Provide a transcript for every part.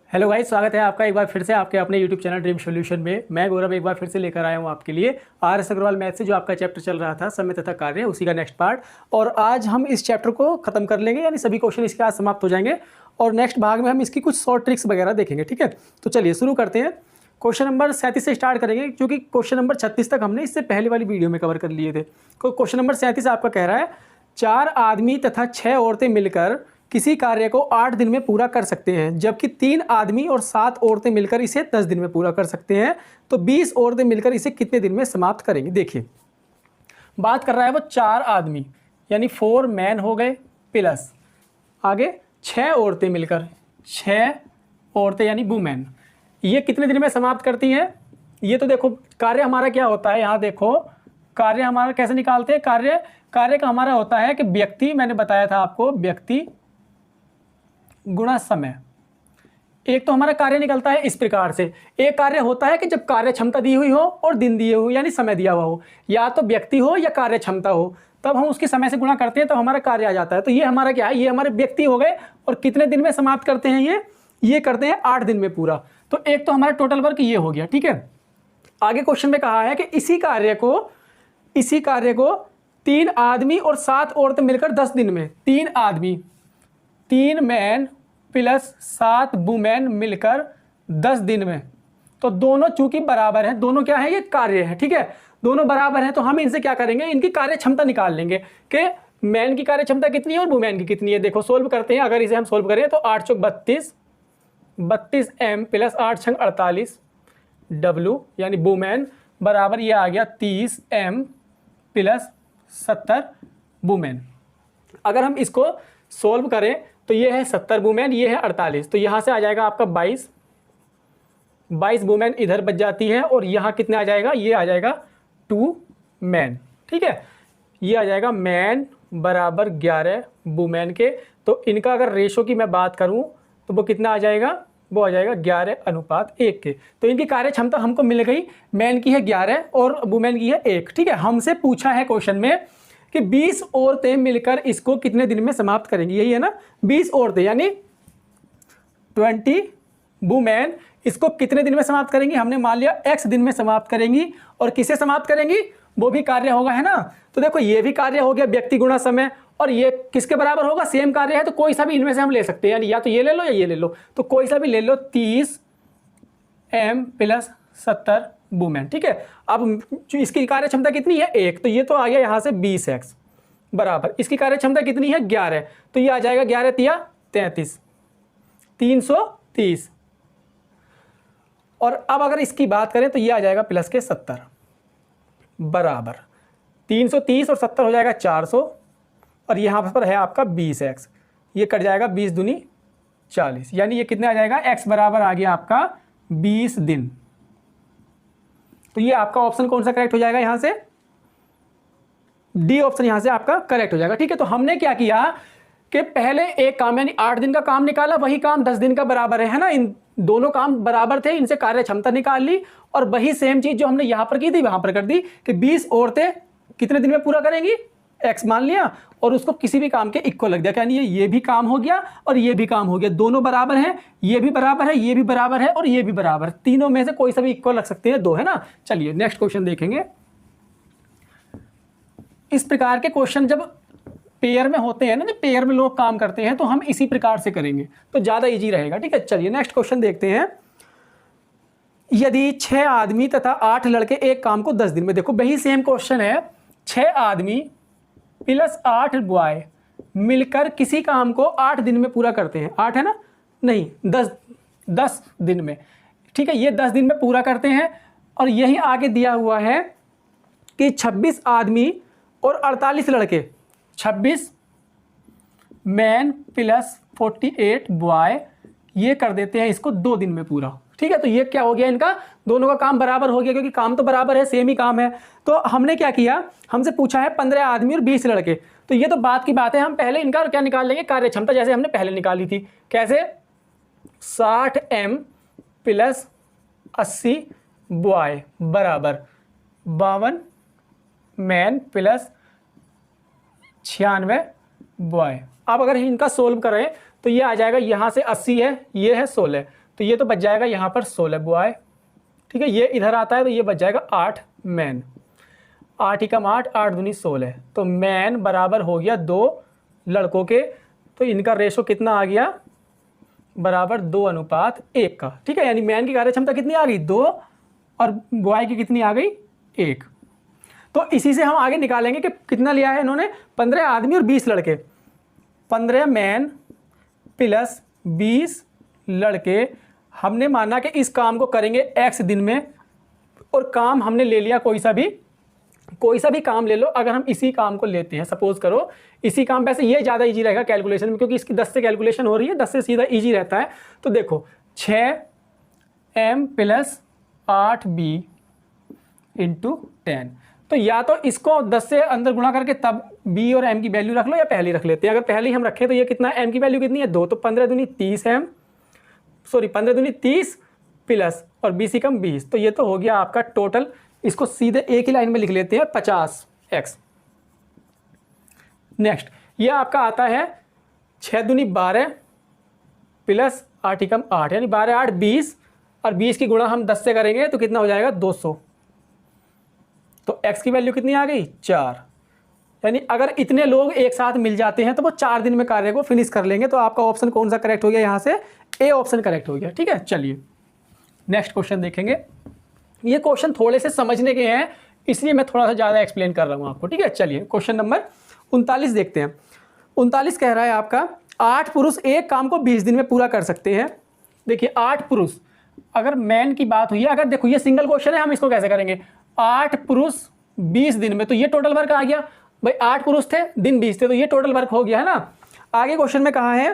Hello guys, स्वागत है आपका एक बार फिर से आपके अपने यूट्यूब चैनल ड्रीम सॉल्यूशन में। मैं गौरव एक बार फिर से लेकर आया हूँ आपके लिए आर.एस. अग्रवाल मैथ से जो आपका चैप्टर चल रहा था समय तथा कार्य, उसी का नेक्स्ट पार्ट। और आज हम इस चैप्टर को खत्म कर लेंगे, यानी सभी क्वेश्चन इसके आज समाप्त हो जाएंगे और नेक्स्ट भाग में हम इसकी कुछ शॉर्ट ट्रिक्स वगैरह देखेंगे। ठीक है, तो चलिए शुरू करते हैं। क्वेश्चन नंबर 37 से स्टार्ट करेंगे, क्योंकि क्वेश्चन नंबर 36 तक हमने इससे पहले वाली वीडियो में कवर कर लिए थे। तो क्वेश्चन नंबर 37 आपका कह रहा है 4 आदमी तथा 6 औरतें मिलकर किसी कार्य को 8 दिन में पूरा कर सकते हैं, जबकि 3 आदमी और 7 औरतें मिलकर इसे 10 दिन में पूरा कर सकते हैं। तो 20 औरतें मिलकर इसे कितने दिन में समाप्त करेंगी। देखिए, बात कर रहा है वो 4 आदमी यानी 4 मैन हो गए, प्लस आगे 6 औरतें मिलकर, 6 औरतें यानी वुमेन, ये कितने दिन में समाप्त करती हैं। ये तो देखो कार्य हमारा क्या होता है, यहाँ देखो कार्य हमारा कैसे निकालते हैं। कार्य का हमारा होता है कि व्यक्ति, मैंने बताया था आपको, व्यक्ति गुणा समय। एक तो हमारा कार्य निकलता है इस प्रकार से। एक कार्य होता है कि जब कार्य क्षमता दी हुई हो और दिन दिए हुए यानी समय दिया हुआ हो, या तो व्यक्ति हो या कार्य क्षमता हो, तब हम उसके समय से गुणा करते हैं तब हमारा कार्य आ जाता है। तो ये हमारा क्या है, ये हमारे व्यक्ति हो गए। और कितने दिन में समाप्त करते हैं ये करते हैं 8 दिन में पूरा। तो एक तो हमारा टोटल वर्क ये हो गया। ठीक है, आगे क्वेश्चन में कहा है कि इसी कार्य को 3 आदमी और 7 औरतें मिलकर 10 दिन में, 3 आदमी, 3 मैन प्लस 7 वुमेन मिलकर 10 दिन में। तो दोनों चूंकि बराबर हैं, दोनों क्या है, ये कार्य है। ठीक है, दोनों बराबर हैं, तो हम इनसे क्या करेंगे, इनकी कार्य क्षमता निकाल लेंगे कि मैन की कार्य क्षमता कितनी है और वुमेन की कितनी है। देखो सोल्व करते हैं। अगर इसे हम सोल्व करें तो 8 चौक 32 एम प्लस 8 छंग 48 डब्ल्यू यानी वुमेन बराबर ये आ गया 30 एम प्लस 70 वुमेन। अगर हम इसको सोल्व करें तो ये है 70 वुमेन, ये है 48, तो यहाँ से आ जाएगा आपका 22 वुमेन इधर बच जाती है। और यहाँ कितने आ जाएगा, ये आ जाएगा 2 मैन। ठीक है, ये आ जाएगा मैन बराबर 11 वुमेन के। तो इनका अगर रेशो की मैं बात करूँ तो वो कितना आ जाएगा, वो आ जाएगा 11:1 के। तो इनकी कार्य क्षमता हमको मिल गई, मैन की है 11 और वुमेन की है 1। ठीक है, हमसे पूछा है क्वेश्चन में कि 20 औरतें मिलकर इसको कितने दिन में समाप्त करेंगी। यही है ना, 20 औरतें यानी 20 वुमेन इसको कितने दिन में समाप्त करेंगी। हमने मान लिया x दिन में समाप्त करेंगी। और किसे समाप्त करेंगी, वो भी कार्य होगा, है ना। तो देखो ये भी कार्य हो गया, व्यक्ति गुणा समय, और ये किसके बराबर होगा, सेम कार्य है, तो कोई सा भी इनमें से हम ले सकते हैं, यानी या तो ये ले लो या ये ले लो। तो कोई सा भी ले लो, 30 एम प्लस 70 वुमेन। ठीक है, अब इसकी कार्य क्षमता कितनी है 1, तो ये तो आ गया यहाँ से 20x बराबर, इसकी कार्य क्षमता कितनी है 11, तो ये आ जाएगा 11 तिया 33, 330। और अब अगर इसकी बात करें तो ये आ जाएगा प्लस के 70 बराबर 330 और 70 हो जाएगा 400, और यहाँ पर है आपका 20x, ये कट जाएगा 20 दूनी 40, यानी ये कितने आ जाएगा, x बराबर आ गया आपका 20 दिन। तो ये आपका ऑप्शन कौन सा करेक्ट हो जाएगा, यहाँ से डी ऑप्शन यहाँ से आपका करेक्ट हो जाएगा। ठीक है, तो हमने क्या किया कि पहले एक काम यानी 8 दिन का काम निकाला, वही काम 10 दिन का बराबर है ना, इन दोनों काम बराबर थे, इनसे कार्य क्षमता निकाल ली। और वही सेम चीज जो हमने यहाँ पर की थी वहां पर कर दी कि 20 औरतें कितने दिन में पूरा करेंगी, x मान लिया और उसको किसी भी काम के इक्वल लग दिया, यानी ये भी काम हो गया और ये भी काम हो गया, दोनों बराबर हैं, ये भी बराबर है, ये भी बराबर है और ये भी बराबर, तीनों में से कोई सा भी इक्वल रख सकते हैं, 2 है ना। चलिए नेक्स्ट क्वेश्चन देखेंगे। इस प्रकार के क्वेश्चन जब पेयर में होते हैं ना, जब पेयर में लोग काम करते हैं तो हम इसी प्रकार से करेंगे तो ज्यादा इजी रहेगा। ठीक है, चलिए नेक्स्ट क्वेश्चन देखते हैं। यदि 6 आदमी तथा 8 लड़के एक काम को 10 दिन में, देखो वही सेम क्वेश्चन है, 6 आदमी प्लस 8 बॉय मिलकर किसी काम को 8 दिन में पूरा करते हैं, 8 है ना, नहीं 10 दिन में। ठीक है, ये 10 दिन में पूरा करते हैं। और यही आगे दिया हुआ है कि 26 आदमी और 48 लड़के, 26 मैन प्लस 48 बॉय, ये कर देते हैं इसको 2 दिन में पूरा। ठीक है, तो ये क्या हो गया, इनका दोनों का काम बराबर हो गया, क्योंकि काम तो बराबर है, सेम ही काम है। तो हमने क्या किया, हमसे पूछा है 15 आदमी और 20 लड़के, तो ये तो बात की बात है, हम पहले इनका क्या निकाल लेंगे, कार्य क्षमता, जैसे हमने पहले निकाली थी। कैसे, 60 एम प्लस 80 बॉय बराबर 52 मैन प्लस 96 बॉय। अब अगर इनका सोल्व करें तो ये आ जाएगा, यहाँ से 80 है, ये है 16, तो ये तो बच जाएगा यहाँ पर 16 बॉय, ठीक है। ये इधर आता है तो ये बच जाएगा 8 मैन, 8 एकम 8, 8 दूनी 16, तो मैन बराबर हो गया 2 लड़कों के, तो इनका रेशो कितना आ गया, बराबर 2:1 का, ठीक है। यानी मैन की कार्य क्षमता कितनी आ गई 2 और बॉय की कितनी आ गई 1। तो इसी से हम आगे निकालेंगे कि कितना लिया है इन्होंने, 15 आदमी और 20 लड़के, 15 मैन प्लस 20 लड़के। हमने माना कि इस काम को करेंगे x दिन में, और काम हमने ले लिया कोई सा भी काम ले लो। अगर हम इसी काम को लेते हैं, सपोज करो इसी काम, वैसे ये ज़्यादा इजी रहेगा कैलकुलेशन में, क्योंकि इसकी 10 से कैलकुलेशन हो रही है, 10 से सीधा इजी रहता है। तो देखो 6m प्लस 8b इंटू 10, तो या तो इसको 10 से अंदर गुणा करके तब b और m की वैल्यू रख लो, या पहले रख लेते हैं। अगर पहले ही हम रखें तो ये कितना, m की वैल्यू कितनी है 2, तो 15 दूनी 30m, सॉरी 15 दूनी 30 प्लस और 20 एकम 20, तो ये तो हो गया आपका टोटल। इसको सीधे एक ही लाइन में लिख लेते हैं 50x। नेक्स्ट ये आपका आता है 6 दूनी 12 प्लस 8 एकम 8, यानी 12 8 20, और 20 की गुणा हम 10 से करेंगे तो कितना हो जाएगा 200, तो x की वैल्यू कितनी आ गई 4। यानी अगर इतने लोग एक साथ मिल जाते हैं तो वो 4 दिन में कार्य को फिनिश कर लेंगे। तो आपका ऑप्शन कौन सा करेक्ट हो गया, यहाँ से ए ऑप्शन करेक्ट हो गया, ठीक है। चलिए नेक्स्ट क्वेश्चन देखेंगे। ये क्वेश्चन थोड़े से समझने के हैं, इसलिए मैं थोड़ा सा ज़्यादा एक्सप्लेन कर रहा हूँ आपको, ठीक है। चलिए क्वेश्चन नंबर 39 देखते हैं। 39 कह रहा है आपका 8 पुरुष एक काम को 20 दिन में पूरा कर सकते हैं। देखिए 8 पुरुष, अगर मैन की बात हुई है, अगर देखो ये सिंगल क्वेश्चन है, हम इसको कैसे करेंगे, 8 पुरुष 20 दिन में, तो ये टोटल वर्क आ गया भाई, 8 पुरुष थे दिन 20 थे, तो ये टोटल वर्क हो गया है ना। आगे क्वेश्चन में कहा है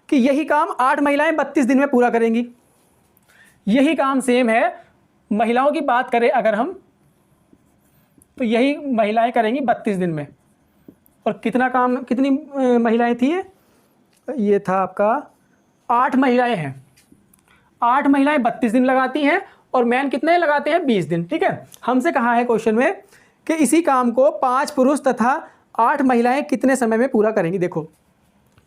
कि यही काम 8 महिलाएं 32 दिन में पूरा करेंगी। यही काम सेम है, महिलाओं की बात करें अगर हम, तो यही महिलाएं करेंगी 32 दिन में। और कितना काम, कितनी महिलाएं थी ये था आपका 8 महिलाएं हैं, 8 महिलाएं 32 दिन लगाती हैं, और मैन कितने लगाते हैं 20 दिन, ठीक है। हमसे कहा है क्वेश्चन में कि इसी काम को 5 पुरुष तथा 8 महिलाएं कितने समय में पूरा करेंगी। देखो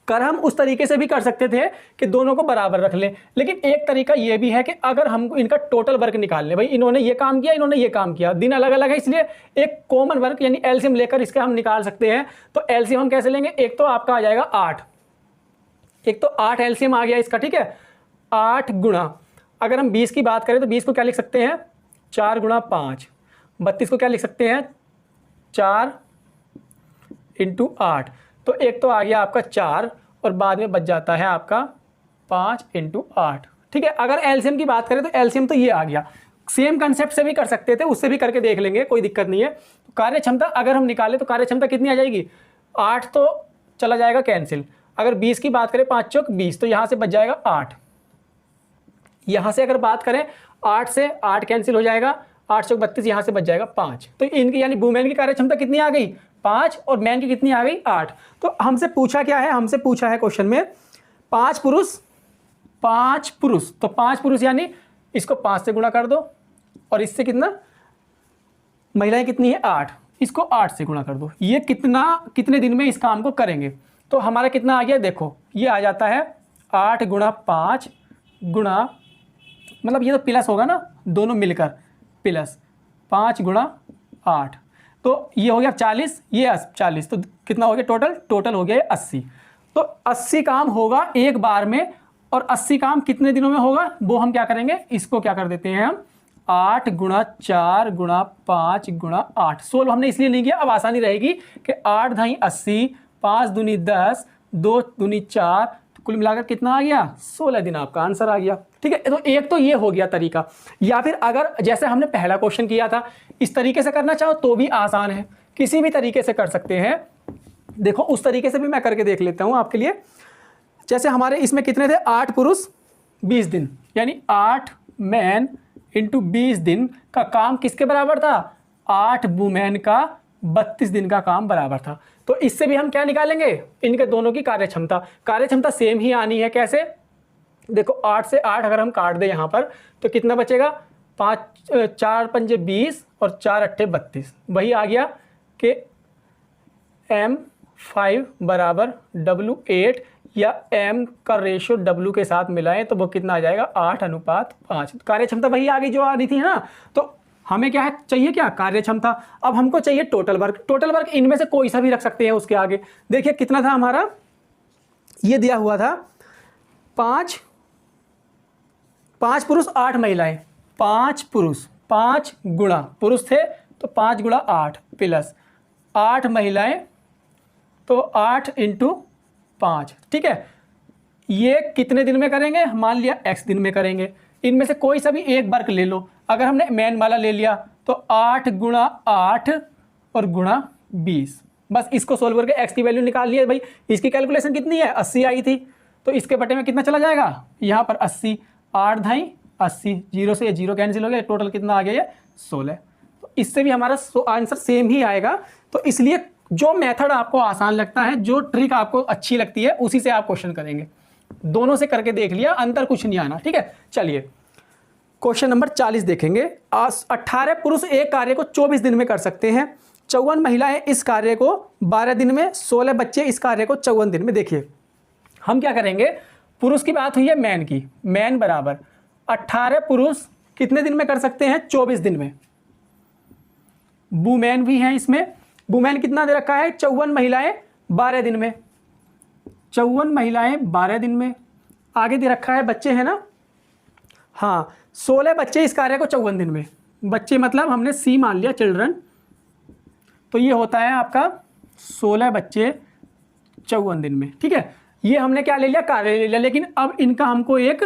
कर हम उस तरीके से भी कर सकते थे कि दोनों को बराबर रख लें, लेकिन एक तरीका ये भी है कि अगर हमको इनका टोटल वर्क निकाल लें, भाई इन्होंने ये काम किया, इन्होंने ये काम किया, दिन अलग अलग है, इसलिए एक कॉमन वर्क यानी एलसीएम लेकर इसके हम निकाल सकते हैं। तो एलसीएम हम कैसे लेंगे, एक तो आपका आ जाएगा 8, एक तो 8 एलसीएम आ गया इसका, ठीक है। 8 गुणा, अगर हम 20 की बात करें तो 20 को क्या लिख सकते हैं 4 गुणा 5, 32 को क्या लिख सकते हैं 4 इंटू 8, तो एक तो आ गया आपका 4 और बाद में बच जाता है आपका 5 इंटू 8, ठीक है। अगर एलसीएम की बात करें तो एलसीएम तो ये आ गया, सेम कंसेप्ट से भी कर सकते थे, उससे भी करके देख लेंगे, कोई दिक्कत नहीं है। तो कार्य क्षमता अगर हम निकालें तो कार्य क्षमता कितनी आ जाएगी, 8 तो चला जाएगा कैंसिल, अगर 20 की बात करें 5 चौक 20, तो यहाँ से बच जाएगा 8। यहाँ से अगर बात करें 8 से 8 कैंसिल हो जाएगा, 8 चौक 32, यहाँ से बच जाएगा 5। तो इनकी यानी वुमेन की कार्य क्षमता कितनी आ गई 5, और मैन की कितनी आ गई 8। तो हमसे पूछा क्या है, हमसे पूछा है क्वेश्चन में 5 पुरुष, तो 5 पुरुष यानी इसको 5 से गुणा कर दो, और इससे कितना, महिलाएं कितनी है 8, इसको 8 से गुणा कर दो। ये कितने दिन में इस काम को करेंगे, तो हमारा कितना आ गया, देखो ये आ जाता है 8 गुणा 5 गुणा, मतलब ये तो प्लस होगा ना, दोनों मिलकर प्लस 5 गुणा 8, तो ये हो गया 40, ये 40, तो कितना हो गया टोटल हो गया 80। तो 80 काम होगा एक बार में, और 80 काम कितने दिनों में होगा वो हम क्या करेंगे, इसको क्या कर देते हैं हम 8 गुणा 4 गुणा 5 गुणा 8। सोल्व हमने इसलिए नहीं किया, अब आसानी रहेगी कि 8 ढाई 80, 5 दूनी 10, 2 दूनी 4, तो कुल मिलाकर कितना आ गया 16 दिन, आपका आंसर आ गया, ठीक है। तो एक तो ये हो गया तरीका, या फिर अगर जैसे हमने पहला क्वेश्चन किया था इस तरीके से करना चाहो तो भी आसान है, किसी भी तरीके से कर सकते हैं। देखो उस तरीके से भी मैं करके देख लेता हूँ आपके लिए। जैसे हमारे इसमें कितने थे 8 पुरुष 20 दिन, यानी 8 मैन इंटू 20 दिन का काम किसके बराबर था, 8 वुमेन का 32 दिन का काम बराबर था। तो इससे भी हम क्या निकालेंगे, इनके दोनों की कार्यक्षमता सेम ही आनी है। कैसे, देखो 8 से 8 अगर हम काट दें यहाँ पर तो कितना बचेगा, 4 पंजे 20 और 4 अट्ठे 32, वही आ गया कि M5 बराबर W8, या m का रेशियो w के साथ मिलाएं तो वो कितना आ जाएगा 8:5। कार्य क्षमता वही आगे जो आ रही थी ना। तो हमें क्या है चाहिए, क्या कार्य क्षमता। अब हमको चाहिए टोटल वर्क। टोटल वर्क इनमें से कोई सा भी रख सकते हैं उसके आगे। देखिए कितना था हमारा, ये दिया हुआ था 5 पुरुष 8 महिलाएं। 5 पुरुष, 5 गुणा पुरुष थे तो 5 गुणा 8 प्लस 8 महिलाएं तो 8 × 5। ठीक है, ये कितने दिन में करेंगे, मान लिया x दिन में करेंगे। इनमें से कोई सा भी एक वर्क ले लो। अगर हमने मैन वाला ले लिया तो 8 गुणा 8 और गुणा 20। बस इसको सोल्व करके x की वैल्यू निकाल लिया भाई। इसकी कैलकुलेशन कितनी है, 80 आई थी, तो इसके बटे में कितना चला जाएगा, यहाँ पर 80, 8 × 80, 0 से ये 0 कैंसिल हो गया, टोटल कितना आ गया ये 16। तो इससे भी हमारा आंसर सेम ही आएगा। तो इसलिए जो मेथड आपको आसान लगता है, जो ट्रिक आपको अच्छी लगती है, उसी से आप क्वेश्चन करेंगे। दोनों से करके देख लिया, अंतर कुछ नहीं आना। ठीक है, चलिए क्वेश्चन नंबर 40 देखेंगे। 18 पुरुष एक कार्य को 24 दिन में कर सकते हैं। 54 महिलाएं इस कार्य को 12 दिन में, 16 बच्चे इस कार्य को 54 दिन में। देखिए हम क्या करेंगे, पुरुष की बात हुई है मैन की, मैन बराबर 18 पुरुष कितने दिन में कर सकते हैं, 24 दिन में। वुमेन भी है इसमें, वुमेन कितना दे रखा है, 54 महिलाएं 12 दिन में। 54 महिलाएं 12 दिन में। आगे दे रखा है बच्चे है ना, हाँ 16 बच्चे इस कार्य को 54 दिन में। बच्चे मतलब हमने सी मान लिया, चिल्ड्रन, तो ये होता है आपका 16 बच्चे 54 दिन में। ठीक है, ये हमने क्या ले लिया, कार्य ले लिया। लेकिन अब इनका हमको एक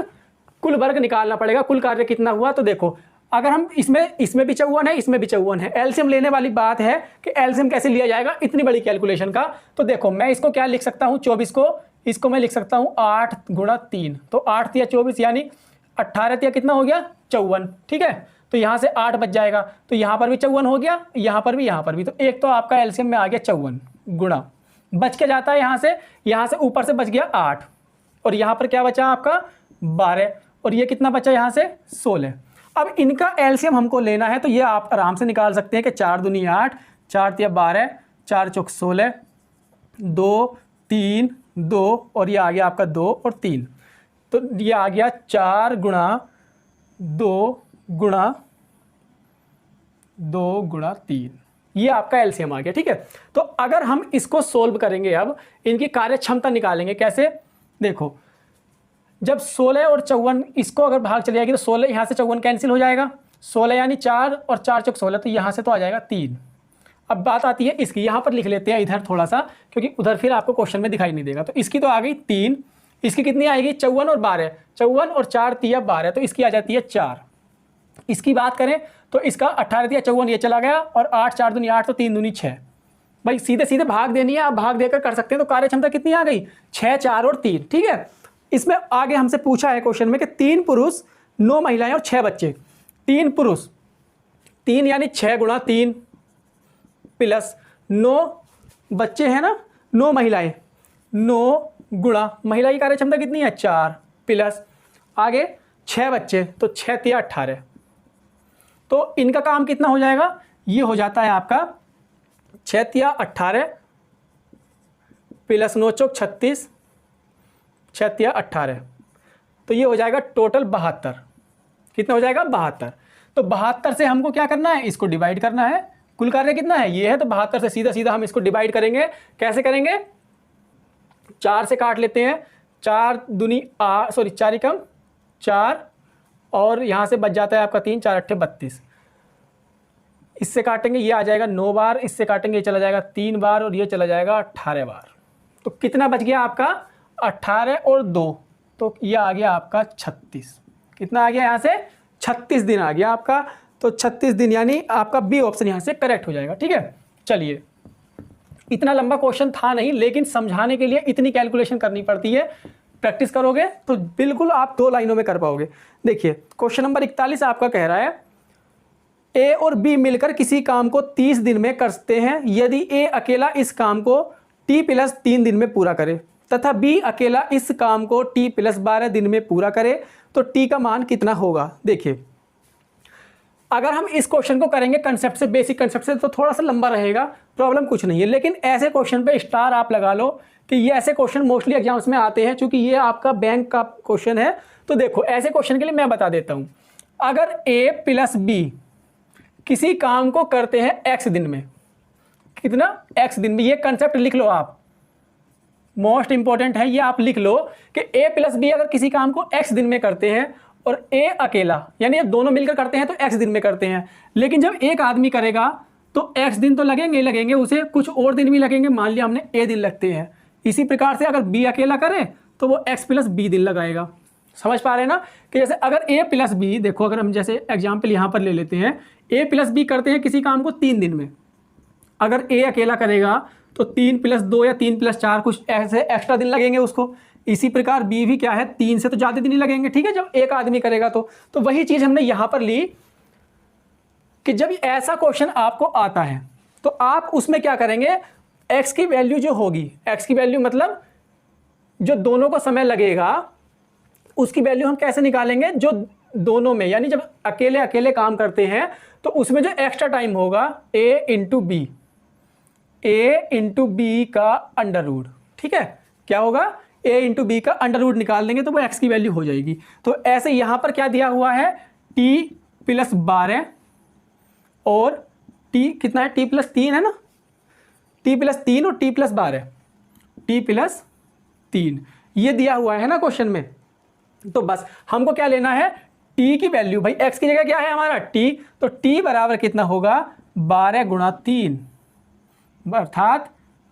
कुल वर्ग निकालना पड़ेगा, कुल कार्य कितना हुआ। तो देखो अगर हम इसमें भी 54 है, इसमें भी 54 है, एलसीएम लेने वाली बात है कि एलसीएम कैसे लिया जाएगा इतनी बड़ी कैलकुलेशन का। तो देखो मैं इसको क्या लिख सकता हूँ, 24 को, इसको मैं लिख सकता हूँ 8 × 3, तो 8 या 24 यानी 18 या कितना हो गया 54। ठीक है, तो यहाँ से 8 बच जाएगा, तो यहाँ पर भी 54 हो गया, यहाँ पर भी। तो एक तो आपका एलसीएम में आ गया 54 गुणा, बच के जाता है यहाँ से ऊपर से बच गया 8, और यहाँ पर क्या बचा आपका 12, और ये कितना बचा यहाँ से 16। अब इनका एलसीएम हमको लेना है, तो ये आप आराम से निकाल सकते हैं कि 4 दूनी 8, 4 तिया 12, 4 चौक 16, 2 3 2, और ये आ गया आपका 2 और 3, तो ये आ गया 4 गुणा 2 गुणा 3, ये आपका एलसीएम आ गया। ठीक है, तो अगर हम इसको सोल्व करेंगे, अब इनकी कार्य क्षमता निकालेंगे कैसे। देखो जब 16 और 54 इसको अगर भाग चली जाएगी तो 16 यहाँ से 54 कैंसिल हो जाएगा, 16 यानी 4 और 4 चौक 16, तो यहाँ से तो आ जाएगा 3। अब बात आती है इसकी, यहाँ पर लिख लेते हैं इधर थोड़ा सा, क्योंकि उधर फिर आपको क्वेश्चन में दिखाई नहीं देगा। तो इसकी तो आ गई 3, इसकी कितनी आएगी 54 और 12, 54 और 4 तिया 12, तो इसकी आ जाती है 4। इसकी बात करें तो इसका 18 तिया 54 ये चला गया, और 8 4 दूनी 8, तो 3 दूनी 6। भाई सीधे सीधे भाग देनी है, आप भाग देकर कर सकते हैं। तो कार्य क्षमता कितनी आ गई, 6 4 और 3। ठीक है, इसमें आगे हमसे पूछा है क्वेश्चन में कि 3 पुरुष 9 महिलाएं और 6 बच्चे। 3 पुरुष, 3 यानी 6 गुणा 3 प्लस 9 बच्चे हैं ना, 9 महिलाएं, 9 गुणा महिला की कार्य क्षमता कितनी है 4, प्लस आगे 6 बच्चे, तो 6 तिया 18, तो इनका काम कितना हो जाएगा, ये हो जाता है आपका 6 तिया 18 प्लस 9 चौक 36, 6 तिया 18, तो ये हो जाएगा टोटल 72। कितना हो जाएगा 72। तो 72 से हमको क्या करना है, इसको डिवाइड करना है। कुल कार्य कितना है, ये है, तो 72 से सीधा सीधा हम इसको डिवाइड करेंगे। कैसे करेंगे, 4 से काट लेते हैं, 4 दूनी 4 ही कम 4, और यहाँ से बच जाता है आपका 3, 4 8 32। इससे काटेंगे ये आ जाएगा 9 बार, इससे काटेंगे ये चला जाएगा 3 बार, और ये चला जाएगा 18 बार। तो कितना बच गया आपका 18 और 2, तो ये आ गया आपका 36। कितना आ गया यहाँ से 36 दिन आ गया आपका। तो 36 दिन यानी आपका बी ऑप्शन यहाँ से करेक्ट हो जाएगा। ठीक है, चलिए इतना लंबा क्वेश्चन था नहीं, लेकिन समझाने के लिए इतनी कैलकुलेशन करनी पड़ती है। प्रैक्टिस करोगे तो बिल्कुल आप 2 लाइनों में कर पाओगे। देखिए क्वेश्चन नंबर 41 आपका कह रहा है ए और बी मिलकर किसी काम को 30 दिन में करते हैं। यदि ए अकेला इस काम को t+3 दिन में पूरा करे तथा बी अकेला इस काम को t+12 दिन में पूरा करे तो t का मान कितना होगा। देखिए अगर हम इस क्वेश्चन को करेंगे कंसेप्ट से, बेसिक कंसेप्ट से, तो थोड़ा सा लंबा रहेगा, प्रॉब्लम कुछ नहीं है। लेकिन ऐसे क्वेश्चन पे स्टार आप लगा लो कि ये ऐसे क्वेश्चन मोस्टली एग्जाम्स में आते हैं, चूंकि ये आपका बैंक का क्वेश्चन है। तो देखो ऐसे क्वेश्चन के लिए मैं बता देता हूँ, अगर a प्लस बी किसी काम को करते हैं x दिन में, कितना x दिन में, ये कंसेप्ट लिख लो आप, मोस्ट इंपॉर्टेंट है ये, आप लिख लो कि a प्लस बी अगर किसी काम को x दिन में करते हैं और a अकेला, यानी जब दोनों मिलकर करते हैं तो x दिन में करते हैं, लेकिन जब एक आदमी करेगा तो x दिन तो लगेंगे, उसे कुछ और दिन भी लगेंगे, मान लिया हमने a दिन लगते हैं। इसी प्रकार से अगर b अकेला करे तो वो x प्लस बी दिन लगाएगा। समझ पा रहे हैं ना, कि जैसे अगर a प्लस बी, देखो अगर हम जैसे एग्जाम्पल यहाँ पर ले लेते हैं, a प्लस बी करते हैं किसी काम को 3 दिन में, अगर a अकेला करेगा तो 3 प्लस 2 या 3 प्लस 4 कुछ ऐसे एक्स्ट्रा दिन लगेंगे उसको। इसी प्रकार b भी क्या है, 3 से तो ज़्यादा दिन ही लगेंगे, ठीक है, जब एक आदमी करेगा तो वही चीज़ हमने यहाँ पर ली कि जब ऐसा क्वेश्चन आपको आता है तो आप उसमें क्या करेंगे, x की वैल्यू जो होगी, x की वैल्यू मतलब जो दोनों को समय लगेगा उसकी वैल्यू हम कैसे निकालेंगे, जो दोनों में, यानी जब अकेले अकेले काम करते हैं तो उसमें जो एक्स्ट्रा टाइम होगा a इंटू बी का अंडर रूट, ठीक है, क्या होगा, a इंटू बी का अंडर रूट निकाल देंगे तो वो x की वैल्यू हो जाएगी। तो ऐसे यहाँ पर क्या दिया हुआ है, t प्लस 12 और t कितना है, t प्लस 3 है ना, t प्लस 3 और t प्लस 12, t प्लस 3 ये दिया हुआ है ना क्वेश्चन में। तो बस हमको क्या लेना है, t की वैल्यू, भाई x की जगह क्या है हमारा t, तो t बराबर कितना होगा 12 गुणा 3, अर्थात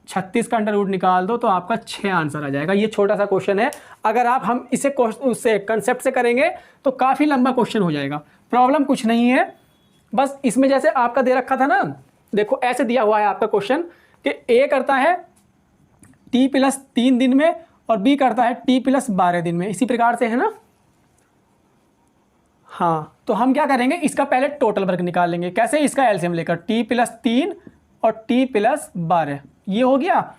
36 का अंडर रूट निकाल दो तो आपका 6 आंसर आ जाएगा। ये छोटा सा क्वेश्चन है, अगर आप हम इसे उससे कंसेप्ट से करेंगे तो काफ़ी लंबा क्वेश्चन हो जाएगा। प्रॉब्लम कुछ नहीं है, बस इसमें जैसे आपका दे रखा था ना, देखो ऐसे दिया हुआ है आपका क्वेश्चन कि a करता है t प्लस 3 दिन में और b करता है t प्लस 12 दिन में, इसी प्रकार से है ना। हाँ, तो हम क्या करेंगे, इसका पहले टोटल वर्क निकाल लेंगे, कैसे, इसका एलसीएम लेकर t प्लस 3 और t प्लस 12, ये हो गया।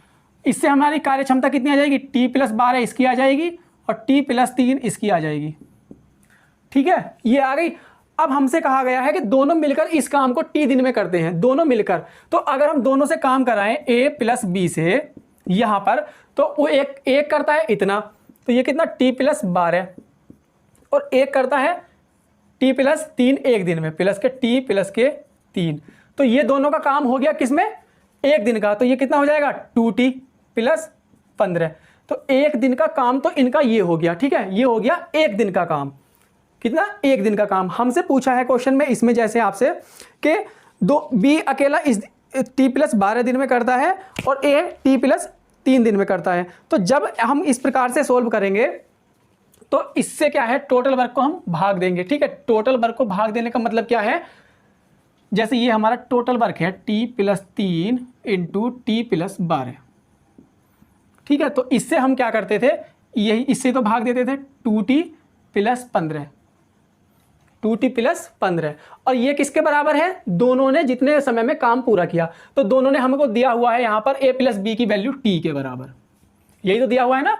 इससे हमारी कार्य क्षमता कितनी आ जाएगी, t प्लस 12 इसकी आ जाएगी और t प्लस 3 इसकी आ जाएगी, ठीक है, ये आ गई। अब हमसे कहा गया है कि दोनों मिलकर इस काम को t दिन में करते हैं, दोनों मिलकर, तो अगर हम दोनों से काम कराएं a प्लस बी से यहाँ पर, तो वो एक करता है इतना, तो ये कितना t प्लस 12 और एक करता है t प्लस 3 एक दिन में, प्लस के t प्लस के 3, तो ये दोनों का काम हो गया किसमें, एक दिन का, तो ये कितना हो जाएगा 2t प्लस 15, तो एक दिन का काम तो इनका ये हो गया, ठीक है, ये हो गया एक दिन का काम, कितना, एक दिन का काम। हमसे पूछा है क्वेश्चन में इसमें जैसे आपसे कि b अकेला इस t प्लस 12 दिन में करता है और a t प्लस 3 दिन में करता है, तो जब हम इस प्रकार से सोल्व करेंगे तो इससे क्या है, टोटल वर्क को हम भाग देंगे, ठीक है, टोटल वर्क को भाग देने का मतलब क्या है, जैसे ये हमारा टोटल वर्क है t plus 3 into T plus 12, ठीक है, तो इससे हम क्या करते थे, यही इससे तो भाग देते थे 2t प्लस 15, 2t प्लस 15, और ये किसके बराबर है, दोनों ने जितने समय में काम पूरा किया, तो दोनों ने हमको दिया हुआ है यहाँ पर a प्लस बी की वैल्यू t के बराबर, यही तो दिया हुआ है ना।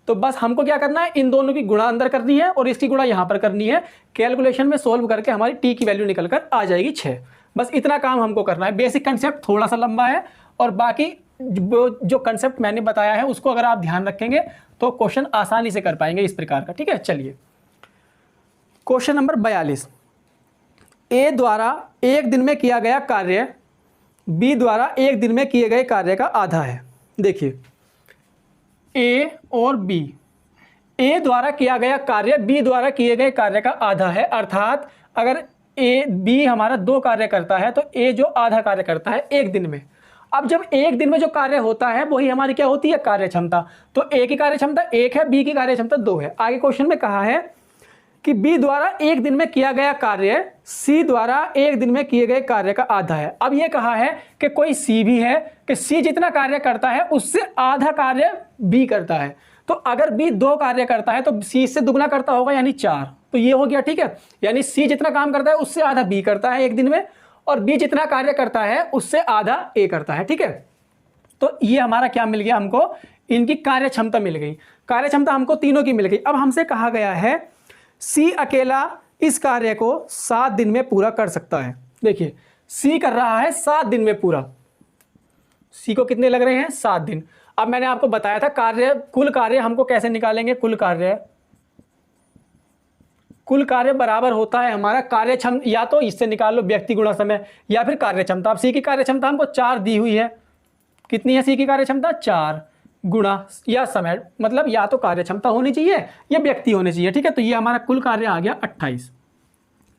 तो बस हमको क्या करना है, इन दोनों की गुणा अंदर करनी है और इसकी गुणा यहाँ पर करनी है, कैलकुलेशन में सोल्व करके हमारी t की वैल्यू निकल कर आ जाएगी 6। बस इतना काम हमको करना है। बेसिक कंसेप्ट थोड़ा सा लंबा है और बाकी जो कंसेप्ट मैंने बताया है उसको अगर आप ध्यान रखेंगे तो क्वेश्चन आसानी से कर पाएंगे इस प्रकार का, ठीक है। चलिए क्वेश्चन नंबर 42, ए द्वारा एक दिन में किया गया कार्य बी द्वारा एक दिन में किए गए कार्य का आधा है। देखिए ए और बी, ए द्वारा किया गया कार्य बी द्वारा किए गए कार्य का आधा है, अर्थात अगर ए बी हमारा 2 कार्य करता है तो ए जो आधा कार्य करता है एक दिन में। अब जब एक दिन में जो कार्य होता है वही हमारी क्या होती है, कार्य क्षमता। तो ए की कार्य क्षमता 1 है, बी की कार्य क्षमता 2 है। आगे क्वेश्चन में कहा है कि बी द्वारा एक दिन में किया गया कार्य सी द्वारा एक दिन में किए गए कार्य का आधा है। अब ये कहा है कि कोई सी भी है कि सी जितना कार्य करता है उससे आधा कार्य बी करता है। तो अगर बी 2 कार्य करता है तो सी से दुगना करता होगा यानी 4, तो ये हो गया, ठीक है। यानी सी जितना काम करता है उससे आधा बी करता है एक दिन में और बी जितना कार्य करता है उससे आधा ए करता है, ठीक है। तो ये हमारा क्या मिल गया, हमको इनकी कार्य क्षमता मिल गई। कार्य क्षमता हमको तीनों की मिल गई। अब हमसे कहा गया है सी अकेला इस कार्य को 7 दिन में पूरा कर सकता है। देखिए सी कर रहा है 7 दिन में पूरा, सी को कितने लग रहे हैं, 7 दिन। अब मैंने आपको बताया था कुल कार्य हमको कैसे निकालेंगे। कुल कार्य बराबर होता है हमारा कार्य क्षमता, या तो इससे निकाल लो व्यक्ति गुणा समय, या फिर कार्य क्षमता। अब सी की कार्य क्षमता हमको 4 दी हुई है, कितनी है सी की कार्य क्षमता 4 गुणा या समय, मतलब या तो कार्य क्षमता होनी चाहिए या व्यक्ति होने चाहिए। ठीक है, तो ये हमारा कुल कार्य आ गया 28।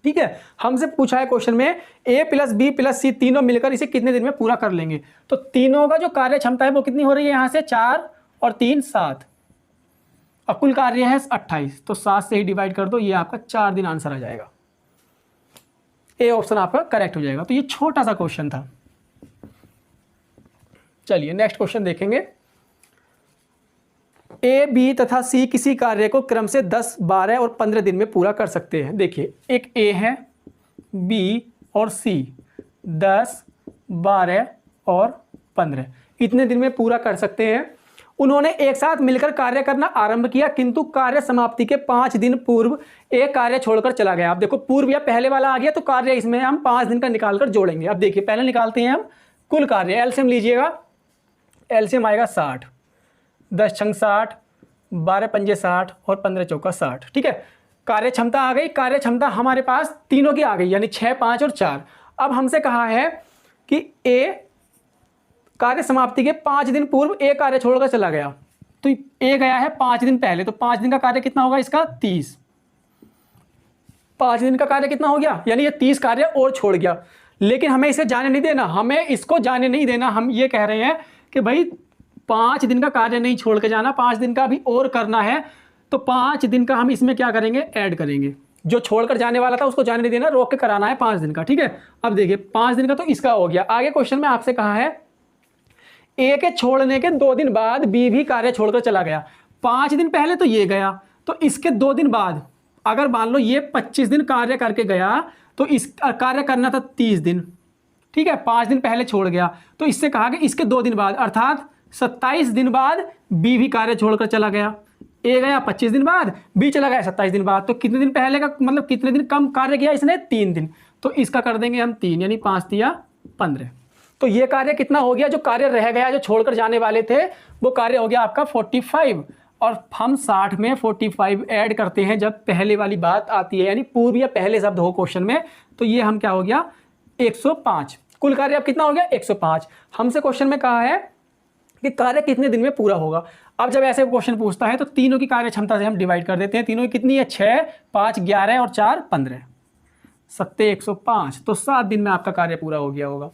ठीक है, हमसे पूछा है क्वेश्चन में ए प्लस बी प्लस सी तीनों मिलकर इसे कितने दिन में पूरा कर लेंगे। तो तीनों का जो कार्य क्षमता है वो कितनी हो रही है, यहां से 4 और 3 7, और कुल कार्य है 28, तो 7 से ही डिवाइड कर दो, ये आपका 4 दिन आंसर आ जाएगा। ए ऑप्शन आपका करेक्ट हो जाएगा। तो ये छोटा सा क्वेश्चन था। चलिए नेक्स्ट क्वेश्चन देखेंगे। ए बी तथा सी किसी कार्य को क्रम से 10 12 और 15 दिन में पूरा कर सकते हैं। देखिए एक ए है, बी और सी 10 12 और 15 इतने दिन में पूरा कर सकते हैं। उन्होंने एक साथ मिलकर कार्य करना आरंभ किया, किंतु कार्य समाप्ति के 5 दिन पूर्व एक कार्य छोड़कर चला गया। अब देखो पूर्व या पहले वाला आ गया, तो कार्य इसमें हम 5 दिन का निकालकर जोड़ेंगे। अब देखिए पहले निकालते हैं हम कुल कार्य, एलसीएम लीजिएगा, एलसीएम आएगा 60, 10 छंग 60, 12 पंजे 60 और 15 चौका 60। ठीक है, कार्य क्षमता आ गई। कार्य क्षमता हमारे पास तीनों की आ गई, यानी 6 5 और 4। अब हमसे कहा है कि ए कार्य समाप्ति के 5 दिन पूर्व ए कार्य छोड़कर चला गया, तो ए गया है 5 दिन पहले, तो 5 दिन का कार्य कितना होगा इसका 30। 5 दिन का कार्य कितना हो गया, यानी ये 30 कार्य और छोड़ गया। लेकिन हमें इसे जाने नहीं देना, हमें इसको जाने नहीं देना। हम ये कह रहे हैं कि भाई 5 दिन का कार्य नहीं छोड़ के जाना, 5 दिन का भी और करना है, तो 5 दिन का हम इसमें क्या करेंगे, ऐड करेंगे। जो छोड़कर जाने वाला था उसको जाने नहीं देना, रोक के कराना है 5 दिन का। ठीक है, अब देखिए 5 दिन का तो इसका हो गया। आगे क्वेश्चन में आपसे कहा है ए के छोड़ने के 2 दिन बाद बी भी कार्य छोड़कर चला गया। 5 दिन पहले तो ये गया, तो इसके 2 दिन बाद अगर मान लो ये 25 दिन कार्य करके गया, तो इस कार्य करना था 30 दिन। ठीक है, 5 दिन पहले छोड़ गया, तो इससे कहा कि इसके 2 दिन बाद अर्थात 27 दिन बाद बी भी कार्य छोड़कर चला गया। ए गया 25 दिन बाद, बी चला गया 27 दिन बाद, तो कितने दिन पहले का मतलब कितने दिन कम कार्य किया इसने, 3 दिन। तो इसका कर देंगे हम 3, यानी 5 तिया 15। तो ये कार्य कितना हो गया, जो कार्य रह गया जो छोड़कर जाने वाले थे वो कार्य हो गया आपका 45, और हम 60 में 45 ऐड करते हैं जब पहले वाली बात आती है, यानी पूर्व या पहले शब्द हो क्वेश्चन में, तो ये हम क्या हो गया 105। कुल कार्य अब कितना हो गया 105। हमसे क्वेश्चन में कहा है कि कार्य कितने दिन में पूरा होगा। अब जब ऐसे क्वेश्चन पूछता है तो तीनों की कार्य क्षमता से हम डिवाइड कर देते हैं। तीनों की कितनी है, 6 5 11 और 4 15, 7 105, तो 7 दिन में आपका कार्य पूरा हो गया होगा।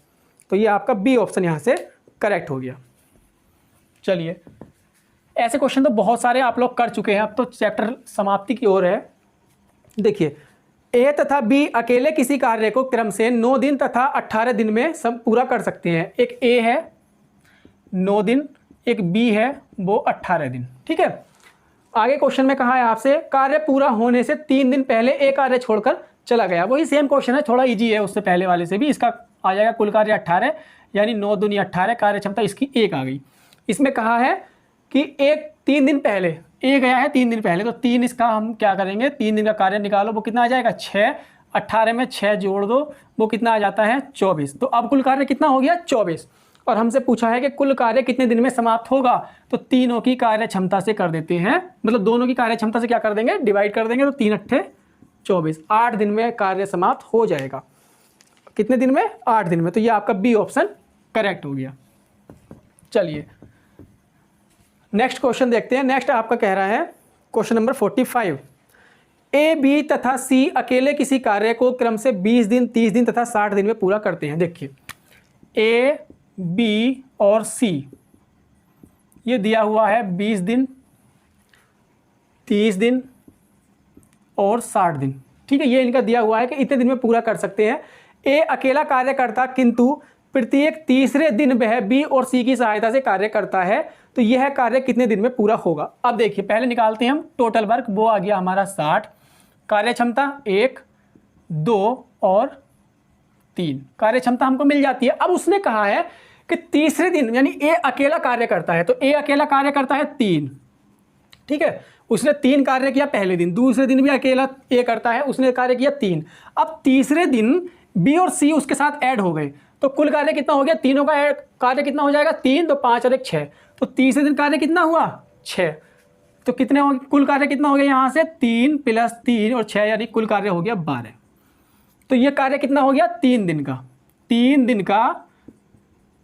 तो ये आपका बी ऑप्शन यहाँ से करेक्ट हो गया। चलिए ऐसे क्वेश्चन तो बहुत सारे आप लोग कर चुके हैं, अब तो चैप्टर समाप्ति की ओर है। देखिए ए तथा बी अकेले किसी कार्य को क्रम से 9 दिन तथा 18 दिन में सब पूरा कर सकते हैं। एक ए है 9 दिन, एक बी है वो 18 दिन। ठीक है, आगे क्वेश्चन में कहा है आपसे कार्य पूरा होने से 3 दिन पहले ए कार्य छोड़कर चला गया। वही सेम क्वेश्चन है, थोड़ा इजी है उससे पहले वाले से भी। इसका आ जाएगा कुल कार्य 18, यानी 9 दूनी 18, कार्य क्षमता इसकी 1 आ गई। इसमें कहा है कि एक 3 दिन पहले ए गया है 3 दिन पहले, तो 3 इसका हम क्या करेंगे, 3 दिन का कार्य निकालो, वो कितना आ जाएगा 6, 18 में 6 जोड़ दो, वो कितना आ जाता है 24। तो अब कुल कार्य कितना हो गया 24। और हमसे पूछा है कि कुल कार्य कितने दिन में समाप्त होगा, तो तीनों की कार्य क्षमता से कर देते हैं, मतलब दोनों की कार्य क्षमता से क्या कर देंगे, डिवाइड कर देंगे, तो 3 8 24, 8 दिन में कार्य समाप्त हो जाएगा। कितने दिन में, 8 दिन में। तो ये आपका बी ऑप्शन करेक्ट हो गया। चलिए नेक्स्ट क्वेश्चन देखते हैं। नेक्स्ट आपका कह रहा है क्वेश्चन नंबर 45, ए बी तथा सी अकेले किसी कार्य को क्रम से 20 दिन 30 दिन तथा 60 दिन में पूरा करते हैं। देखिए ए बी और सी ये दिया हुआ है 20 दिन 30 दिन और 60 दिन। ठीक है, ये इनका दिया हुआ है कि इतने दिन में पूरा कर सकते हैं। ए अकेला कार्य करता, किंतु प्रत्येक तीसरे दिन वह बी और सी की सहायता से कार्य करता है, तो यह कार्य कितने दिन में पूरा होगा। अब देखिए पहले निकालते हैं हम टोटल वर्क, वो आ गया हमारा 60, कार्य क्षमता 1 2 और 3, कार्य क्षमता हमको मिल जाती है। अब उसने कहा है कि तीसरे दिन, यानी ए अकेला कार्य करता है, तो ए अकेला कार्य करता है 3। ठीक है, उसने 3 कार्य किया पहले दिन, दूसरे दिन भी अकेला ए करता है, उसने कार्य किया 3। अब तीसरे दिन बी और सी उसके साथ ऐड हो गए, तो कुल कार्य कितना हो गया, तीनों का कार्य कितना हो जाएगा 3, तो 5 और 1 6, तो तो तीसरे दिन कार्य कितना हुआ 6। तो कितने हो कुल कार्य कितना हो गया यहाँ से 3 + 3 और 6 यानी कुल कार्य हो गया 12। तो ये कार्य कितना हो गया 3 दिन का। 3 दिन का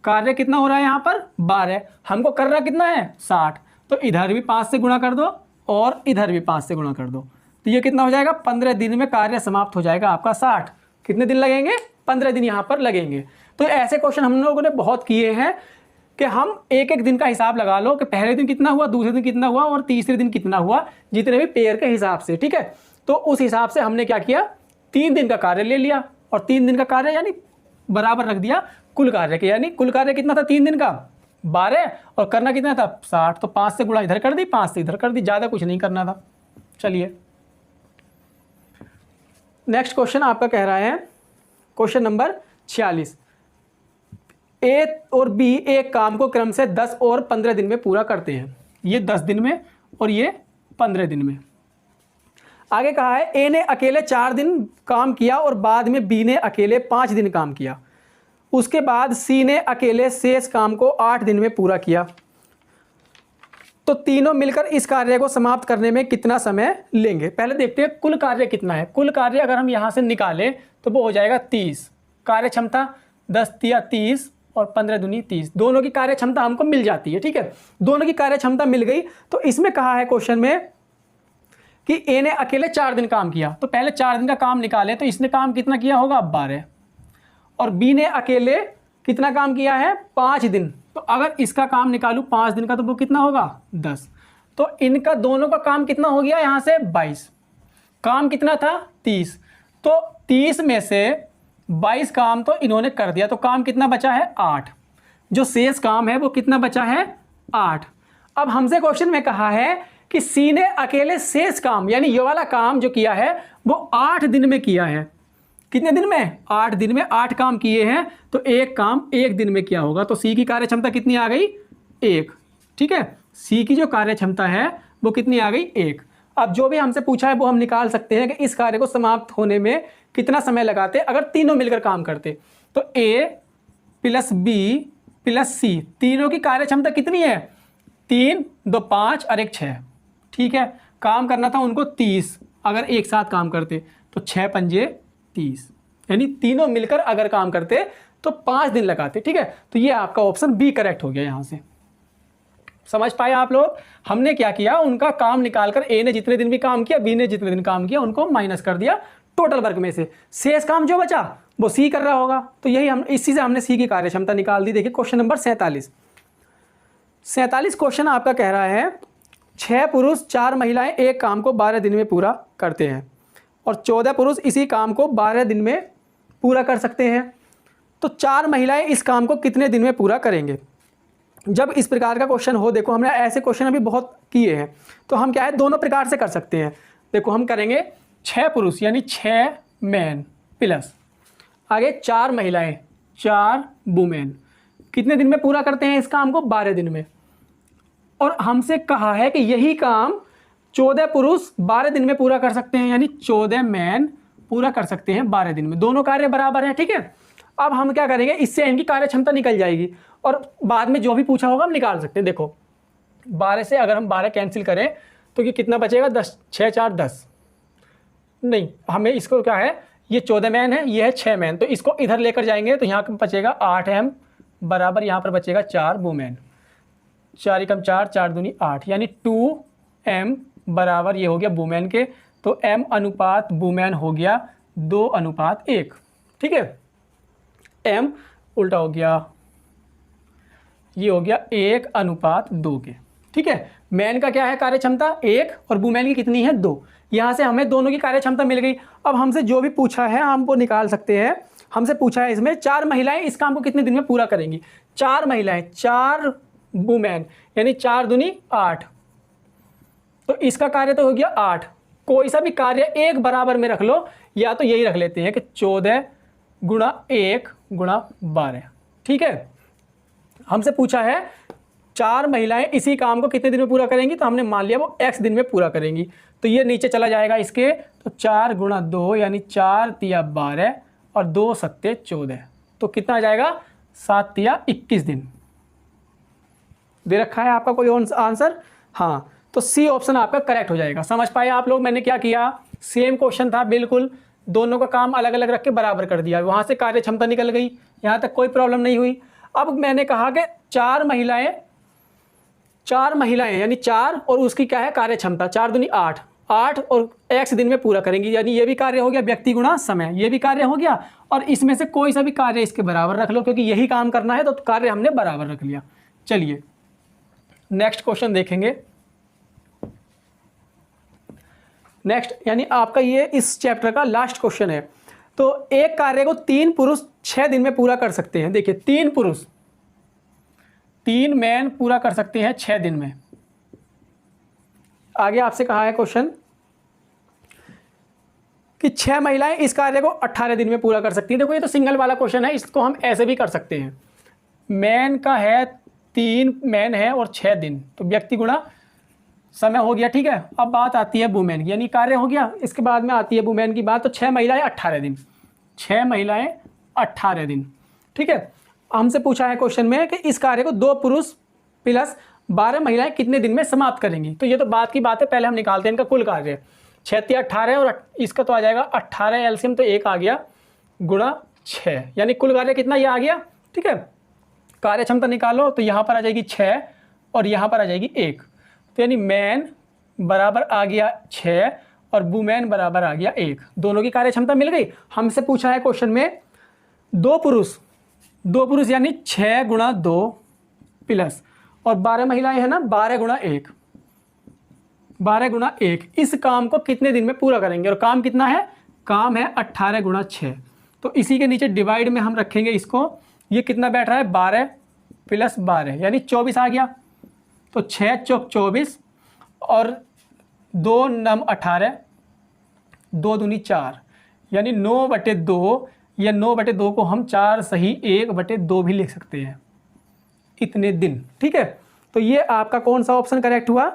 कार्य कितना हो रहा है यहाँ पर 12। हमको करना कितना है 60। तो इधर भी 5 से गुणा कर दो और इधर भी 5 से गुणा कर दो। तो ये कितना हो जाएगा 15 दिन में कार्य समाप्त हो जाएगा आपका 60। कितने दिन लगेंगे 15 दिन यहाँ पर लगेंगे। तो ऐसे क्वेश्चन हम लोगों ने बहुत किए हैं कि हम एक एक दिन का हिसाब लगा लो कि पहले दिन कितना हुआ, दूसरे दिन कितना हुआ और तीसरे दिन कितना हुआ, जितने भी पेयर के हिसाब से। ठीक है, तो उस हिसाब से हमने क्या किया 3 दिन का कार्य ले लिया और 3 दिन का कार्य यानी बराबर रख दिया कुल कार्य के। यानी कुल कार्य कितना था 3 दिन का 12 और करना कितना था 60। तो 5 से गुणा इधर कर दी, 5 से इधर कर दी, ज़्यादा कुछ नहीं करना था। चलिए नेक्स्ट क्वेश्चन आपका कह रहा है क्वेश्चन नंबर 46। ए और बी एक काम को क्रम से 10 और 15 दिन में पूरा करते हैं। ये 10 दिन में और ये 15 दिन में। आगे कहा है ए ने अकेले 4 दिन काम किया और बाद में बी ने अकेले 5 दिन काम किया। उसके बाद सी ने अकेले शेष काम को 8 दिन में पूरा किया। तो तीनों मिलकर इस कार्य को समाप्त करने में कितना समय लेंगे। पहले देखते हैं कुल कार्य कितना है। कुल कार्य अगर हम यहाँ से निकालें तो वो हो जाएगा 30। कार्य क्षमता 10 या 30 और 15 दूनी 30। दोनों की कार्य क्षमता हमको मिल जाती है। ठीक है, दोनों की कार्य क्षमता मिल गई। तो इसमें कहा है क्वेश्चन में कि ए ने अकेले 4 दिन काम किया। तो पहले 4 दिन का काम निकाले तो इसने काम कितना किया होगा 12 और बी ने अकेले कितना काम किया है 5 दिन। तो अगर इसका काम निकालूं 5 दिन का तो वो कितना होगा 10। तो इनका दोनों का काम कितना हो गया यहाँ से 22। काम कितना था 30। तो 30 में से 22 काम तो इन्होंने कर दिया। तो काम कितना बचा है 8। जो शेष काम है वो कितना बचा है 8। अब हमसे क्वेश्चन में कहा है कि सी ने अकेले शेष काम यानी ये वाला काम जो किया है वो 8 दिन में किया है। कितने दिन में 8 दिन में 8 काम किए हैं। तो एक काम 1 दिन में किया होगा। तो सी की कार्य क्षमता कितनी आ गई 1। ठीक है, सी की जो कार्य क्षमता है वो कितनी आ गई 1। अब जो भी हमसे पूछा है वो हम निकाल सकते हैं कि इस कार्य को समाप्त होने में कितना समय लगाते अगर तीनों मिलकर काम करते। तो ए + बी + सी तीनों की कार्य क्षमता कितनी है 3 2 5 और 1 6। ठीक है, काम करना था उनको 30। अगर एक साथ काम करते तो 6 पंजे 30 यानी तीनों मिलकर अगर काम करते तो 5 दिन लगाते। ठीक है, तो ये आपका ऑप्शन बी करेक्ट हो गया। यहाँ से समझ पाए आप लोग। हमने क्या किया उनका काम निकालकर ए ने जितने दिन भी काम किया बी ने जितने दिन काम किया उनको माइनस कर दिया टोटल वर्क में से। शेष काम जो बचा वो सी कर रहा होगा। तो यही हम इसी से हमने सी की कार्य क्षमता निकाल दी। देखिए क्वेश्चन नंबर 47 क्वेश्चन आपका कह रहा है 6 पुरुष 4 महिलाएं एक काम को 12 दिन में पूरा करते हैं और 14 पुरुष इसी काम को 12 दिन में पूरा कर सकते हैं। तो 4 महिलाएं इस काम को कितने दिन में पूरा करेंगे। जब इस प्रकार का क्वेश्चन हो, देखो हमने ऐसे क्वेश्चन अभी बहुत किए हैं, तो हम क्या है दोनों प्रकार से कर सकते हैं। देखो हम करेंगे 6 पुरुष यानी 6 मैन प्लस आगे 4 महिलाएं 4 वुमेन कितने दिन में पूरा करते हैं इस काम को 12 दिन में। और हमसे कहा है कि यही काम 14 पुरुष 12 दिन में पूरा कर सकते हैं यानी 14 मैन पूरा कर सकते हैं 12 दिन में। दोनों कार्य बराबर हैं। ठीक है, अब हम क्या करेंगे इससे इनकी कार्य क्षमता निकल जाएगी और बाद में जो भी पूछा होगा हम निकाल सकते हैं। देखो 12 से अगर हम 12 कैंसिल करें तो ये कितना बचेगा 10 6 4 10 नहीं, हमें इसको क्या है ये 14 मैन है ये है 6 मैन। तो इसको इधर लेकर जाएंगे तो यहाँ बचेगा 8 एम बराबर यहाँ पर बचेगा 4 वुमेन। 4 एकम 4 4 दूनी 8 यानी 2 एम बराबर ये हो गया वुमेन के। तो m अनुपात वुमेन हो गया 2:1। ठीक है, m उल्टा हो गया ये हो गया 1:2 के। ठीक है, मैन का क्या है कार्य क्षमता 1 और वुमेन की कितनी है 2। यहाँ से हमें दोनों की कार्य क्षमता मिल गई। अब हमसे जो भी पूछा है हम वो निकाल सकते हैं। हमसे पूछा है इसमें 4 महिलाएं इस काम को कितने दिन में पूरा करेंगी। 4 महिलाएं 4 वुमेन यानी 4 दूनी 8। तो इसका कार्य तो हो गया 8। कोई सा भी कार्य एक बराबर में रख लो या तो यही रख लेते हैं कि 14 गुणा 1 गुणा 12। ठीक है, हमसे पूछा है 4 महिलाएं इसी काम को कितने दिन में पूरा करेंगी। तो हमने मान लिया वो x दिन में पूरा करेंगी। तो ये नीचे चला जाएगा इसके। तो 4 गुणा 2 यानी 4 तिया 12 और 2 सत्ते 14। तो कितना आ जाएगा 7 तिया 21 दिन। दे रखा है आपका कोई आंसर? हाँ, तो सी ऑप्शन आपका करेक्ट हो जाएगा। समझ पाए आप लोग मैंने क्या किया? सेम क्वेश्चन था बिल्कुल, दोनों का काम अलग अलग रख के बराबर कर दिया, वहाँ से कार्य क्षमता निकल गई, यहाँ तक कोई प्रॉब्लम नहीं हुई। अब मैंने कहा कि चार महिलाएं यानी 4 और उसकी क्या है कार्य क्षमता, 4 दूनी 8, 8 और x दिन में पूरा करेंगी, यानी ये भी कार्य हो गया व्यक्ति गुणा समय, ये भी कार्य हो गया, और इसमें से कोई सा भी कार्य इसके बराबर रख लो क्योंकि यही काम करना है, तो कार्य हमने बराबर रख लिया। चलिए नेक्स्ट क्वेश्चन देखेंगे। नेक्स्ट यानी आपका ये इस चैप्टर का लास्ट क्वेश्चन है। तो एक कार्य को 3 पुरुष 6 दिन में पूरा कर सकते हैं। देखिए 3 पुरुष 3 मैन पूरा कर सकते हैं 6 दिन में। आगे आपसे कहा है क्वेश्चन कि 6 महिलाएं इस कार्य को 18 दिन में पूरा कर सकती हैं। देखो ये तो सिंगल वाला क्वेश्चन है, इसको हम ऐसे भी कर सकते हैं। मैन का है 3 मैन है और 6 दिन, तो व्यक्ति गुणा समय हो गया, ठीक है। अब बात आती है वुमेन की, यानी कार्य हो गया, इसके बाद में आती है वुमेन की बात। तो 6 महिलाएं 18 दिन, 6 महिलाएं 18 दिन, ठीक है। हमसे पूछा है क्वेश्चन में कि इस कार्य को 2 पुरुष प्लस 12 महिलाएं कितने दिन में समाप्त करेंगी। तो ये तो बात की बात है, पहले हम निकालते हैं इनका कुल कार्य। 6 × 18 और इसका तो आ जाएगा 18 एलसीएम, तो 1 आ गया गुणा 6, यानी कुल कार्य कितना ये आ गया, ठीक है। कार्य क्षमता निकालो तो यहाँ पर आ जाएगी 6 और यहाँ पर आ जाएगी 1, तो यानी मैन बराबर आ गया 6 और वुमेन बराबर आ गया 1, दोनों की कार्य क्षमता मिल गई। हमसे पूछा है क्वेश्चन में 2 पुरुष यानी 6 × 2 प्लस और 12 महिलाएं हैं ना, 12 × 1 इस काम को कितने दिन में पूरा करेंगे। और काम कितना है, काम है 18 × 6, तो इसी के नीचे डिवाइड में हम रखेंगे इसको। ये कितना बैठ रहा है 12 + 12 यानी 24 आ गया, तो 6 चौक 24 और 2 9 18, 2 दूनी 4 यानी 9/2, या 9/2 को हम 4 सही 1/2 भी लिख सकते हैं, इतने दिन, ठीक है। तो ये आपका कौन सा ऑप्शन करेक्ट हुआ,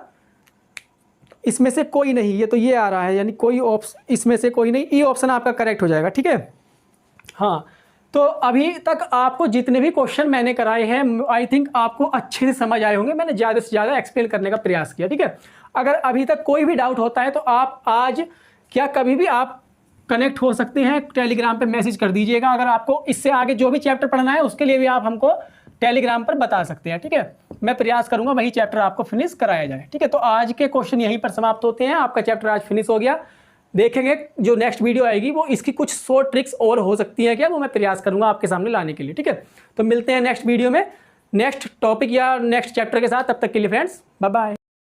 इसमें से कोई नहीं, ये तो ये आ रहा है, यानी कोई ऑप्शन इसमें से कोई नहीं, ई ऑप्शन आपका करेक्ट हो जाएगा, ठीक है। हाँ, तो अभी तक आपको जितने भी क्वेश्चन मैंने कराए हैं आई थिंक आपको अच्छे से समझ आए होंगे, मैंने ज़्यादा से ज़्यादा एक्सप्लेन करने का प्रयास किया, ठीक है। अगर अभी तक कोई भी डाउट होता है तो आप आज क्या कभी भी आप कनेक्ट हो सकते हैं, टेलीग्राम पे मैसेज कर दीजिएगा। अगर आपको इससे आगे जो भी चैप्टर पढ़ना है उसके लिए भी आप हमको टेलीग्राम पर बता सकते हैं, ठीक है। मैं प्रयास करूंगा वही चैप्टर आपको फिनिश कराया जाए, ठीक है। तो आज के क्वेश्चन यहीं पर समाप्त होते हैं, आपका चैप्टर आज फिनिश हो गया। देखेंगे जो नेक्स्ट वीडियो आएगी वो इसकी कुछ शॉर्ट ट्रिक्स और हो सकती हैं क्या, वो मैं प्रयास करूंगा आपके सामने लाने के लिए, ठीक है। तो मिलते हैं नेक्स्ट वीडियो में नेक्स्ट टॉपिक या नेक्स्ट चैप्टर के साथ, तब तक के लिए फ्रेंड्स बाय बाय।